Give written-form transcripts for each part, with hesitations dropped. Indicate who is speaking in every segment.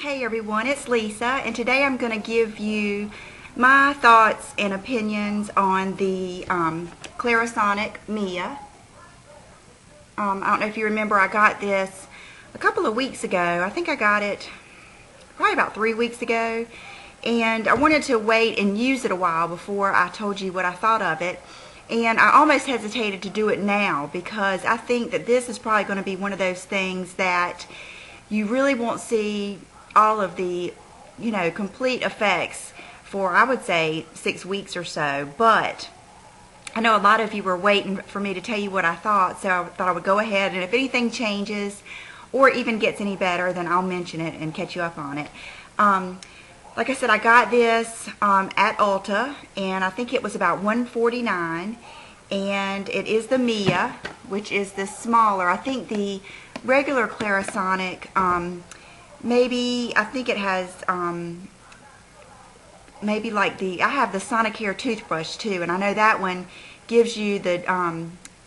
Speaker 1: Hey everyone, it's Lisa, and today I'm going to give you my thoughts and opinions on the Clarisonic Mia. I don't know if you remember, I got this a couple of weeks ago. I think I got it probably about 3 weeks ago, and I wanted to wait and use it a while before I told you what I thought of it. And I almost hesitated to do it now because I think that this is probably going to be one of those things that you really won't see all of the, complete effects for, I would say, 6 weeks or so. But I know a lot of you were waiting for me to tell you what I thought, so I thought I would go ahead, and if anything changes or even gets any better, then I'll mention it and catch you up on it. Like I said, I got this at Ulta, and I think it was about $149, and it is the Mia, which is the smaller. I think the regular Clarisonic, maybe, I think it has, maybe like I have the Sonicare toothbrush too, and I know that one gives you the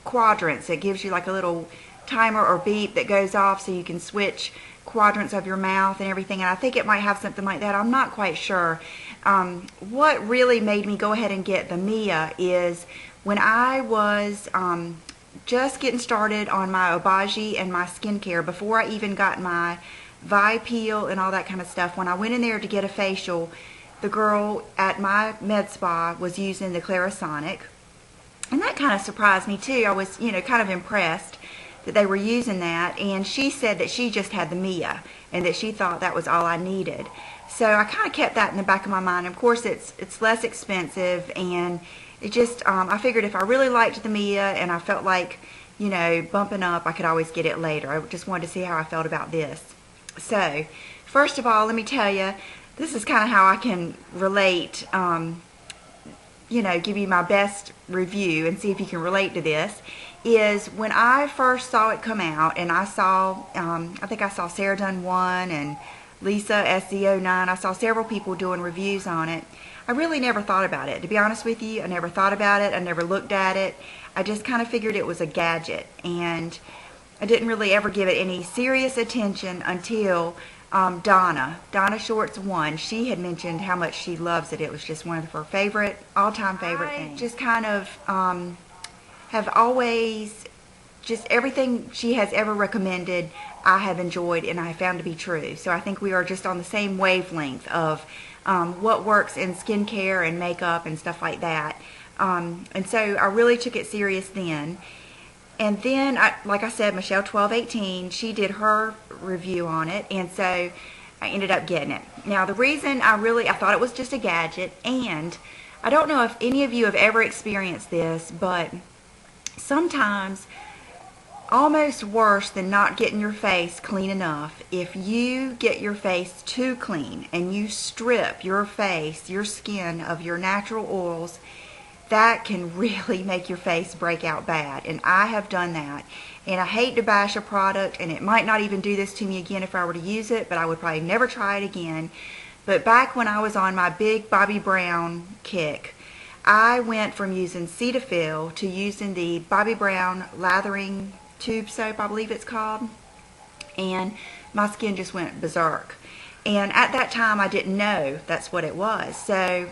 Speaker 1: quadrants. It gives you like a little timer or beep that goes off so you can switch quadrants of your mouth and everything, and I think it might have something like that. I'm not quite sure. What really made me go ahead and get the Mia is when I was just getting started on my Obagi and my skincare, before I even got my Vi peel and all that kind of stuff. When I went in there to get a facial, the girl at my med spa was using the Clarisonic, and that kind of surprised me too. I was, kind of impressed that they were using that, and she said that she just had the Mia and that she thought that was all I needed. So I kind of kept that in the back of my mind. Of course, it's less expensive, and it just I figured if I really liked the Mia and I felt like bumping up, I could always get it later. I just wanted to see how I felt about this. So first of all, let me tell you, this is kind of how I can relate, give you my best review and see if you can relate to this. Is when I first saw it come out, and I saw, I think I saw Sarah Dunn 1 and Lisa SC09. I saw several people doing reviews on it. I really never thought about it. To be honest with you, I never thought about it. I never looked at it. I just kind of figured it was a gadget, and I didn't really ever give it any serious attention until Donna Shorts 1. She had mentioned how much she loves it. It was just one of her favorite, all-time favorite things. Just kind of have always, just everything she has ever recommended, I have enjoyed and I have found to be true. So I think we are just on the same wavelength of what works in skincare and makeup and stuff like that. And so I really took it serious then. And then, like I said, Michelle 1218, she did her review on it, and so I ended up getting it. Now, the reason I thought it was just a gadget, and I don't know if any of you have ever experienced this, but sometimes, almost worse than not getting your face clean enough, if you get your face too clean and you strip your face, your skin, of your natural oils, that can really make your face break out bad. And I have done that. And I hate to bash a product, and it might not even do this to me again if I were to use it, but I would probably never try it again. But back when I was on my big Bobbi Brown kick, I went from using Cetaphil to using the Bobbi Brown lathering tube soap, I believe it's called, and my skin just went berserk. And at that time, I didn't know that's what it was. So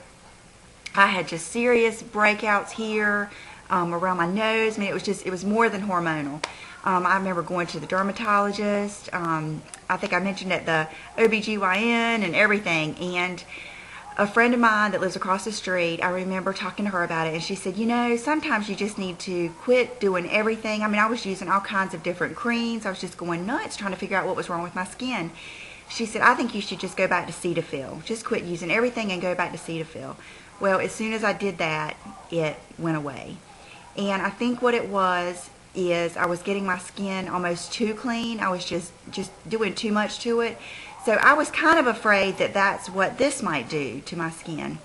Speaker 1: I had just serious breakouts here, around my nose. I mean, it was more than hormonal. I remember going to the dermatologist. I think I mentioned it, the OBGYN and everything. And a friend of mine that lives across the street, I remember talking to her about it, and she said, sometimes you just need to quit doing everything. I mean, I was using all kinds of different creams. I was just going nuts trying to figure out what was wrong with my skin. She said, I think you should just go back to Cetaphil. Just quit using everything and go back to Cetaphil. Well, as soon as I did that, it went away. And I think what it was is I was getting my skin almost too clean. I was just doing too much to it. So I was kind of afraid that that's what this might do to my skin.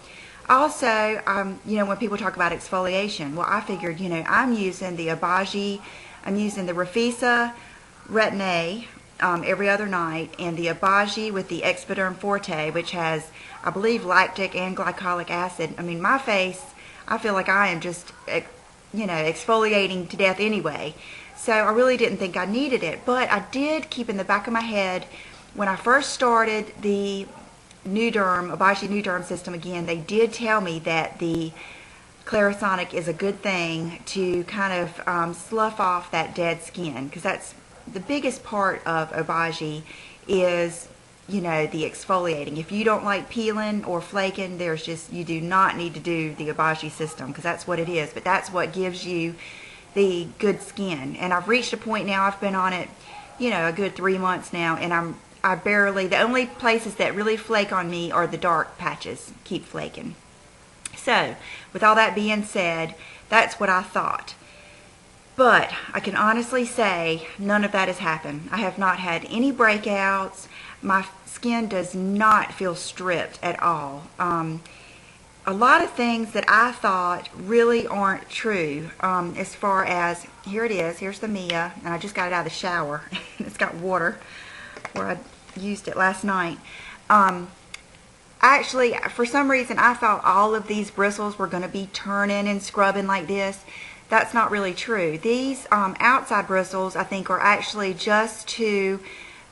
Speaker 1: Also, when people talk about exfoliation, well, I figured, I'm using the Obagi, I'm using the Refisa Retin-A every other night, and the Obagi with the Expiderm Forte, which has, I believe, lactic and glycolic acid. I mean, my face, I feel like I am just, exfoliating to death anyway. So I really didn't think I needed it, but I did keep in the back of my head when I first started the Obagi Nude system again, they did tell me that the Clarisonic is a good thing to kind of slough off that dead skin, because that's the biggest part of Obagi is, you know, the exfoliating. If you don't like peeling or flaking, you do not need to do the Obagi system, because that's what it is. But that's what gives you the good skin. And I've reached a point now, I've been on it, you know, a good 3 months now, and the only places that really flake on me are the dark patches keep flaking. So, with all that being said, that's what I thought. But I can honestly say none of that has happened. I have not had any breakouts. My skin does not feel stripped at all. A lot of things that I thought really aren't true, as far as, here it is, here's the Mia, and I just got it out of the shower. It's got water where I used it last night. Actually, for some reason, I thought all of these bristles were going to be turning and scrubbing like this. That's not really true. These outside bristles, I think, are actually just to,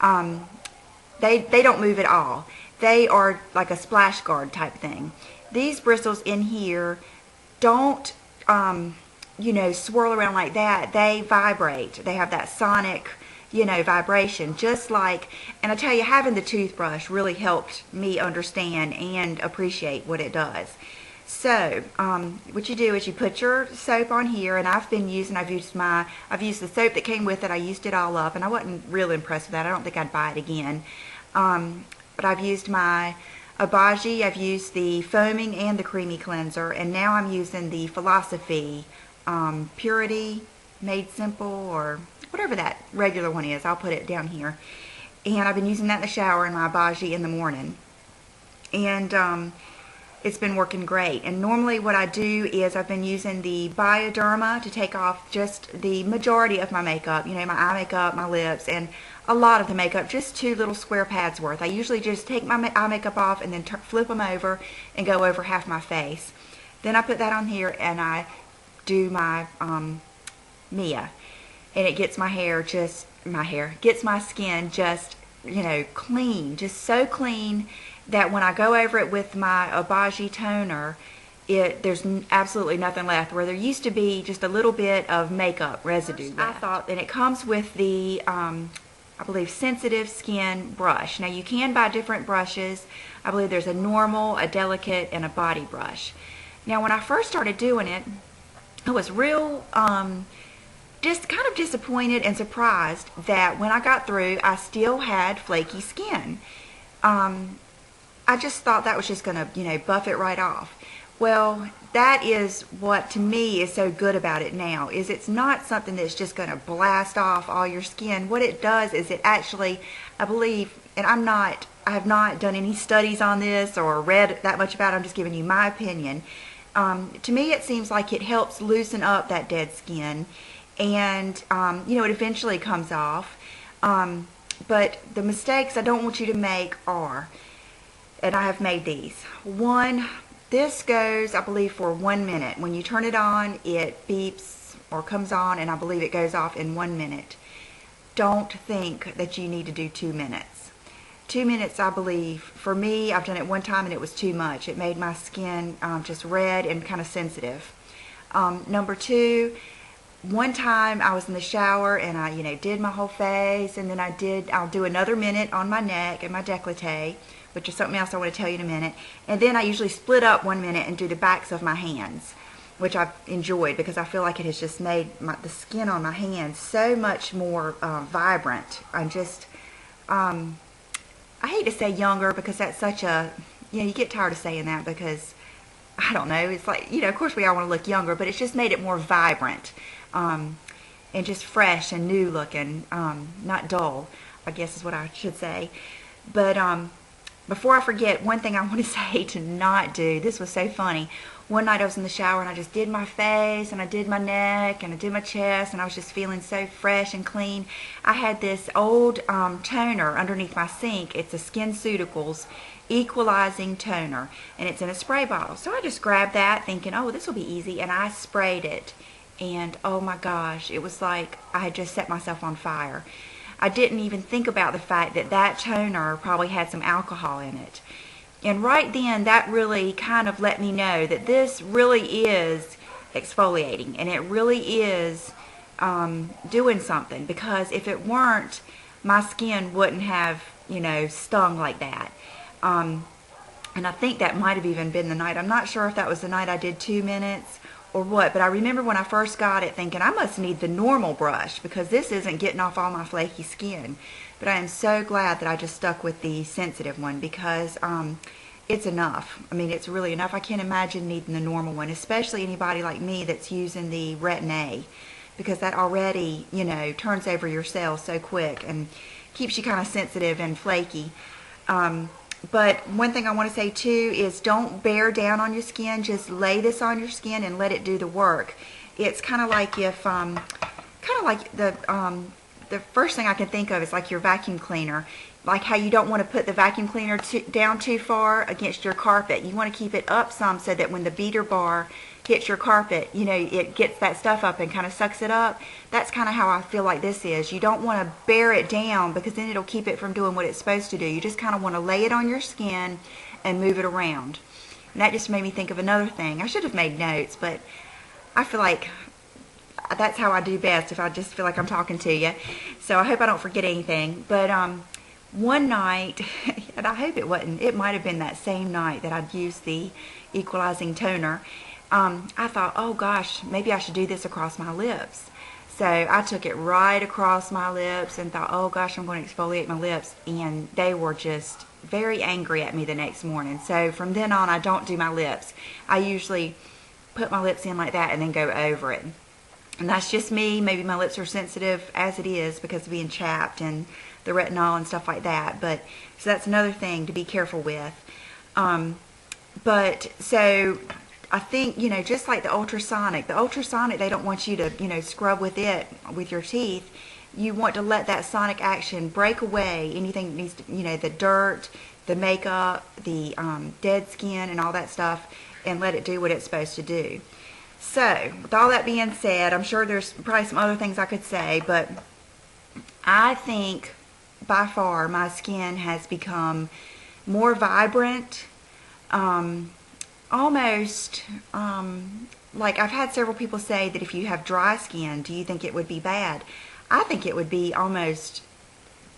Speaker 1: they don't move at all. They are like a splash guard type thing. These bristles in here don't, you know, swirl around like that. They vibrate. They have that sonic, you know, vibration, just like, and I tell you, having the toothbrush really helped me understand and appreciate what it does. So, what you do is you put your soap on here, and I've used the soap that came with it. I used it all up, and I wasn't really impressed with that. I don't think I'd buy it again. But I've used my Obagi, I've used the foaming and the creamy cleanser, and now I'm using the Philosophy Purity Made Simple, or whatever that regular one is. I'll put it down here. And I've been using that in the shower and my Obagi in the morning. And it's been working great. And normally what I do is I've been using the Bioderma to take off just the majority of my makeup, you know, my eye makeup, my lips, and a lot of the makeup, just 2 little square pads worth. I usually just take my eye makeup off and then flip them over and go over half my face. Then I put that on here and I do my Mia, and it gets gets my skin just, you know, clean, just so clean that when I go over it with my Obagi toner, there's absolutely nothing left, where there used to be just a little bit of makeup residue left. I thought, and it comes with the, I believe, sensitive skin brush. Now you can buy different brushes. I believe there's a normal, a delicate, and a body brush. Now when I first started doing it, I was real, just kind of disappointed and surprised that when I got through, I still had flaky skin. I just thought that was just going to, you know, buff it right off. Well, that is what to me is so good about it now, is it's not something that's just going to blast off all your skin. What it does is it actually, I believe, and I have not done any studies on this or read that much about it, I'm just giving you my opinion. To me it seems like it helps loosen up that dead skin, and you know, it eventually comes off. But the mistakes I don't want you to make are, and I have made these. One, this goes, I believe, for 1 minute. When you turn it on, it beeps or comes on, and I believe it goes off in 1 minute. Don't think that you need to do 2 minutes. 2 minutes, I believe, for me, I've done it one time and it was too much. It made my skin just red and kind of sensitive. Number 2, one time I was in the shower and I, you know, did my whole face, and then I'll do another minute on my neck and my décolleté, which is something else I want to tell you in a minute. And then I usually split up 1 minute and do the backs of my hands, which I've enjoyed because I feel like it has just made the skin on my hands so much more vibrant. I'm just, I hate to say younger because that's such a, you know, you get tired of saying that because, I don't know, it's like, you know, of course we all want to look younger, but it's just made it more vibrant and just fresh and new looking, not dull, I guess is what I should say. But before I forget, one thing I want to say to not do, this was so funny. One night I was in the shower and I just did my face and I did my neck and I did my chest, and I was just feeling so fresh and clean. I had this old toner underneath my sink. It's a SkinCeuticals Equalizing Toner, and it's in a spray bottle. So I just grabbed that thinking, oh, this will be easy, and I sprayed it. And oh my gosh, it was like I had just set myself on fire. I didn't even think about the fact that that toner probably had some alcohol in it. And right then, that really kind of let me know that this really is exfoliating, and it really is doing something, because if it weren't, my skin wouldn't have, you know, stung like that. And I think that might have even been the night. I'm not sure if that was the night I did 2 minutes or what, but I remember when I first got it thinking I must need the normal brush because this isn't getting off all my flaky skin. But I am so glad that I just stuck with the sensitive one, because it's enough. I mean, it's really enough. I can't imagine needing the normal one, especially anybody like me that's using the Retin A, because that already, you know, turns over your cells so quick and keeps you kind of sensitive and flaky. But one thing I want to say too is don't bear down on your skin. Just lay this on your skin and let it do the work. It's kind of like if, the first thing I can think of is like your vacuum cleaner. Like how you don't want to put the vacuum cleaner down too far against your carpet. You want to keep it up some so that when the beater bar hits your carpet, you know, it gets that stuff up and kind of sucks it up. That's kind of how I feel like this is. You don't want to bear it down because then it'll keep it from doing what it's supposed to do. You just kind of want to lay it on your skin and move it around. And that just made me think of another thing. I should have made notes, but I feel like that's how I do best, if I just feel like I'm talking to you. So I hope I don't forget anything. But one night, and I hope it wasn't, it might have been that same night that I'd used the equalizing toner. I thought, oh gosh, maybe I should do this across my lips. So I took it right across my lips and thought, oh gosh, I'm going to exfoliate my lips. And they were just very angry at me the next morning. So from then on, I don't do my lips. I usually put my lips in like that and then go over it. And that's just me. Maybe my lips are sensitive as it is because of being chapped and the retinol and stuff like that. But so that's another thing to be careful with. But so I think, you know, just like the ultrasonic, they don't want you to, you know, scrub with it with your teeth. You want to let that sonic action break away anything that needs to, you know, the dirt, the makeup, the dead skin and all that stuff, and let it do what it's supposed to do. So, with all that being said, I'm sure there's probably some other things I could say, but I think by far my skin has become more vibrant, almost like I've had several people say that if you have dry skin, do you think it would be bad? I think it would be almost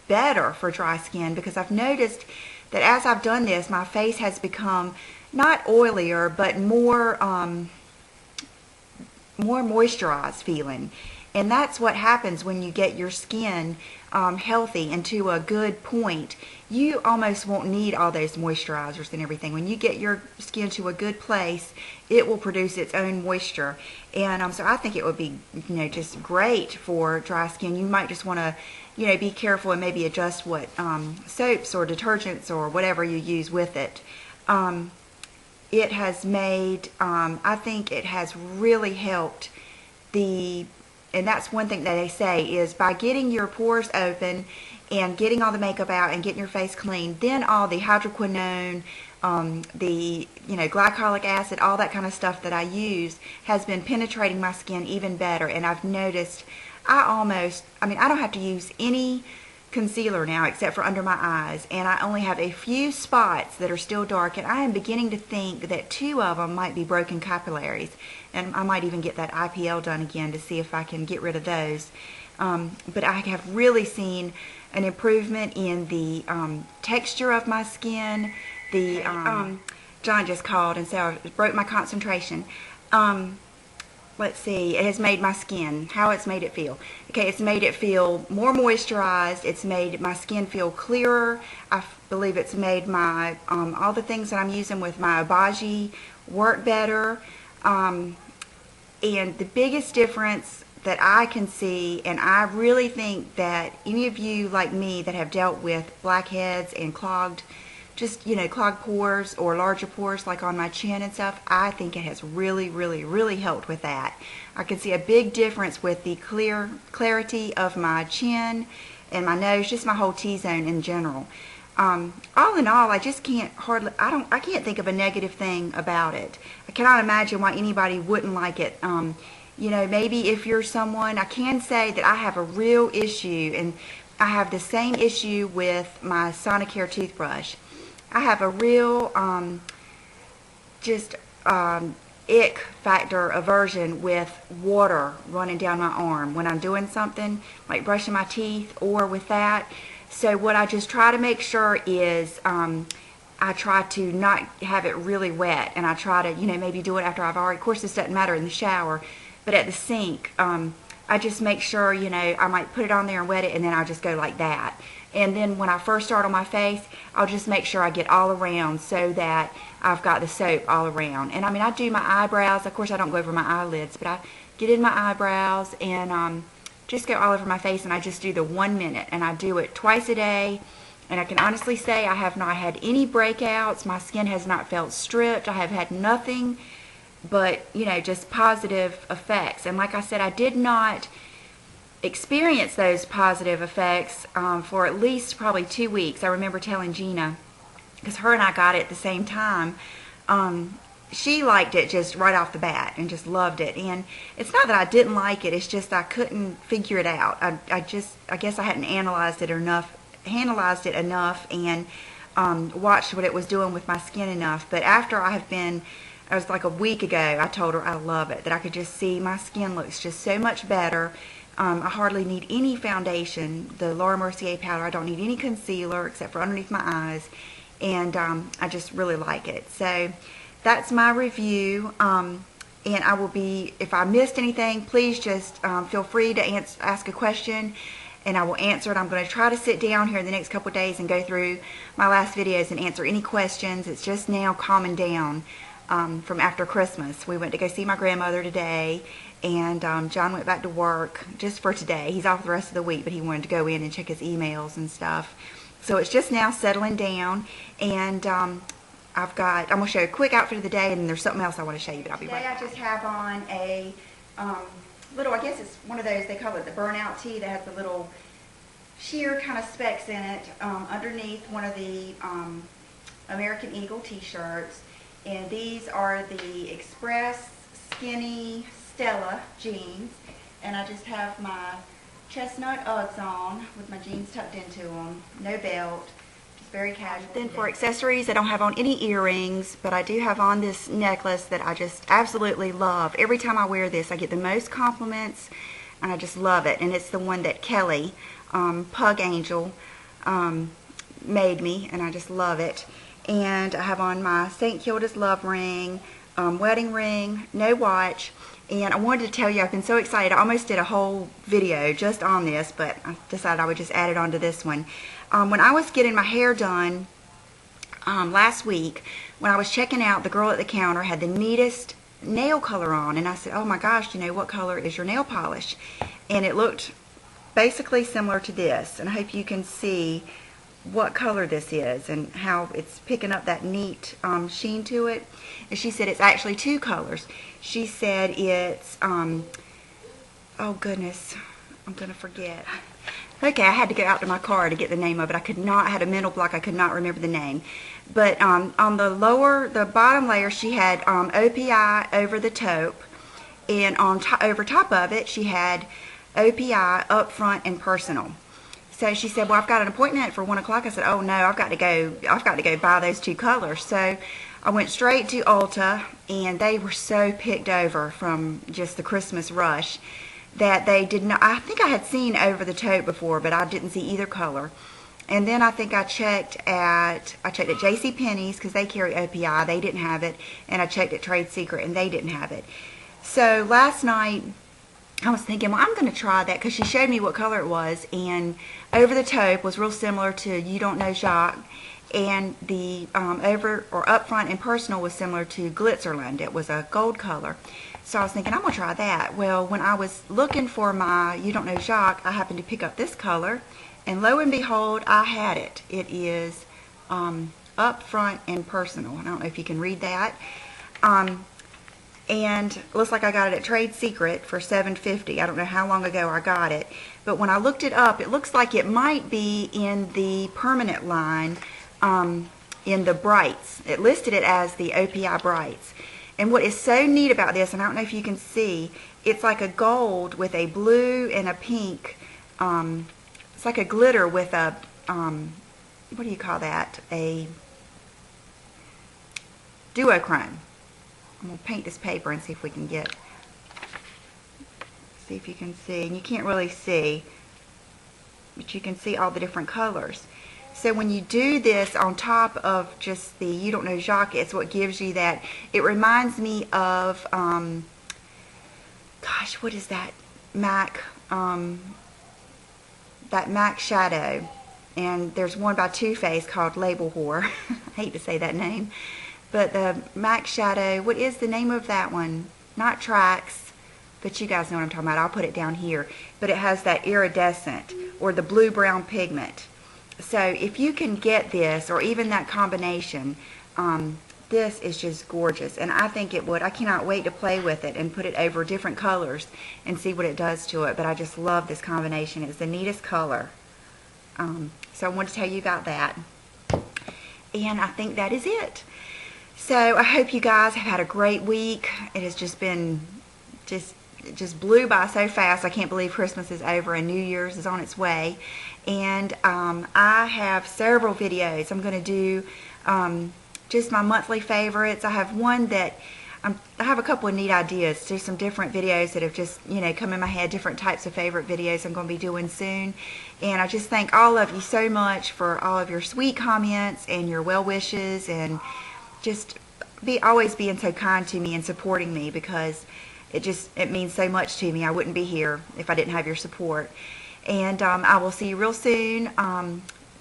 Speaker 1: better for dry skin, because I've noticed that as I've done this, my face has become not oilier, but more moisturized feeling. And that's what happens when you get your skin healthy and to a good point. You almost won't need all those moisturizers and everything. When you get your skin to a good place, it will produce its own moisture. And so I think it would be, you know, just great for dry skin. You might just want to, you know, be careful and maybe adjust what soaps or detergents or whatever you use with it. It has made, I think it has really helped and that's one thing that they say is by getting your pores open and getting all the makeup out and getting your face clean, then all the hydroquinone, the, you know, glycolic acid, all that kind of stuff that I use has been penetrating my skin even better. And I've noticed I don't have to use any concealer now except for under my eyes, and I only have a few spots that are still dark, and I am beginning to think that 2 of them might be broken capillaries, and I might even get that IPL done again to see if I can get rid of those. But I have really seen an improvement in the texture of my skin. John just called and said I broke my concentration. Let's see, it has made my skin, how it's made it feel. Okay, it's made it feel more moisturized. It's made my skin feel clearer. I believe it's made my, all the things that I'm using with my Obagi work better. And the biggest difference that I can see, and I really think that any of you like me that have dealt with blackheads and clogged pores or larger pores like on my chin and stuff, I think it has really, really, really helped with that. I can see a big difference with the clarity of my chin and my nose, just my whole T-zone in general. All in all, I just can't I can't think of a negative thing about it. I cannot imagine why anybody wouldn't like it. You know, maybe if you're someone, I can say that I have a real issue, and I have the same issue with my Sonicare toothbrush. I have a real ick factor aversion with water running down my arm when I'm doing something like brushing my teeth or with that. So what I just try to make sure is I try to not have it really wet, and I try to, maybe do it after I've already, of course this doesn't matter in the shower, but at the sink, I just make sure, I might put it on there and wet it, and then I'll just go like that. And then when I first start on my face, I'll just make sure I get all around so that I've got the soap all around. And I do my eyebrows. Of course, I don't go over my eyelids, but I get in my eyebrows and just go all over my face, and I just do the 1 minute. And I do it twice a day. And I can honestly say I have not had any breakouts. My skin has not felt stripped. I have had nothing but, just positive effects. And like I said, I did not experience those positive effects for at least probably 2 weeks. I remember telling Gina, because her and I got it at the same time, she liked it just right off the bat and just loved it. And it's not that I didn't like it, it's just I couldn't figure it out. I guess I hadn't analyzed it enough and watched what it was doing with my skin enough. But after it was like a week ago, I told her I love it, that I could just see my skin looks just so much better. I hardly need any foundation. The Lara Mercier powder, I don't need any concealer except for underneath my eyes, and I just really like it. So that's my review, and I will be, if I missed anything, please just feel free to ask a question, and I will answer it. I'm going to try to sit down here in the next couple of days and go through my last videos and answer any questions. It's just now calming down from after Christmas. We went to go see my grandmother today, and John went back to work just for today. He's off the rest of the week, but he wanted to go in and check his emails and stuff. So it's just now settling down, and I'm going to show you a quick outfit of the day, and then there's something else I want to show you, but I'll be right back. Today I just have on a little, I guess it's one of those, they call it the burnout tee, that has the little sheer kind of specks in it underneath one of the American Eagle t-shirts. And these are the Express Skinny Stella jeans, and I just have my chestnut Uggs on with my jeans tucked into them, no belt, just very casual. Then for accessories, I don't have on any earrings, but I do have on this necklace that I just absolutely love. Every time I wear this, I get the most compliments, and I just love it. And it's the one that Kelly, Pug Angel, made me, and I just love it. And I have on my St. Kilda's love ring, wedding ring, no watch. And I wanted to tell you, I've been so excited. I almost did a whole video just on this, but I decided I would just add it onto this one. When I was getting my hair done last week, when I was checking out, the girl at the counter had the neatest nail color on. And I said, oh my gosh, what color is your nail polish? And it looked basically similar to this. And I hope you can see what color this is and how it's picking up that neat sheen to it. And she said it's actually two colors. She said it's oh goodness, I'm gonna forget. Okay, I had to go out to my car to get the name of it. I had a mental block. I could not remember the name. But on the bottom layer, she had OPI over the taupe, and over top of it, she had OPI up front and personal. So she said, well, I've got an appointment for 1 o'clock. I said, oh no, I've got to go buy those two colors. So I went straight to Ulta, and they were so picked over from just the Christmas rush that they did not. I think I had seen over the taupe before, but I didn't see either color. And then I think I checked at JCPenney's, because they carry OPI. They didn't have it. And I checked at Trade Secret, and they didn't have it. So last night I was thinking, well, I'm going to try that, because she showed me what color it was, and over the taupe was real similar to You Don't Know Jacques, and the up front and personal was similar to Glitzerland. It was a gold color. So I was thinking, I'm going to try that. Well, when I was looking for my You Don't Know Jacques, I happened to pick up this color, and lo and behold, I had it. It is up front and personal. I don't know if you can read that. And it looks like I got it at Trade Secret for $7.50. I don't know how long ago I got it, but when I looked it up, it looks like it might be in the permanent line, in the brights. It listed it as the OPI brights. And what is so neat about this, and I don't know if you can see, it's like a gold with a blue and a pink it's like a glitter with a, what do you call that? A duochrome. I'm going to paint this paper and see if we can see if you can see. And you can't really see, but you can see all the different colors. So when you do this on top of just the You Don't Know Jacques, it's what gives you that. It reminds me of, gosh, what is that? MAC shadow. And there's one by Too Faced called Label Whore. I hate to say that name. But the MAC shadow, what is the name of that one? Not Trax, but you guys know what I'm talking about. I'll put it down here. But it has that iridescent or the blue-brown pigment. So if you can get this, or even that combination, this is just gorgeous. And I think it would. I cannot wait to play with it and put it over different colors and see what it does to it. But I just love this combination. It's the neatest color. So I wanted to tell you about that. And I think that is it. So I hope you guys have had a great week. It has just been, it just blew by so fast. I can't believe Christmas is over and New Year's is on its way. And I have several videos. I'm going to do just my monthly favorites. I have one that I have a couple of neat ideas to do some different videos that have just, you know, come in my head, different types of favorite videos I'm going to be doing soon. And I just thank all of you so much for all of your sweet comments and your well wishes, and just always being so kind to me and supporting me, because it means so much to me. I wouldn't be here if I didn't have your support. And I will see you real soon.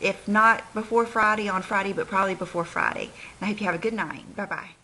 Speaker 1: If not before Friday, on Friday, but probably before Friday. And I hope you have a good night. Bye-bye.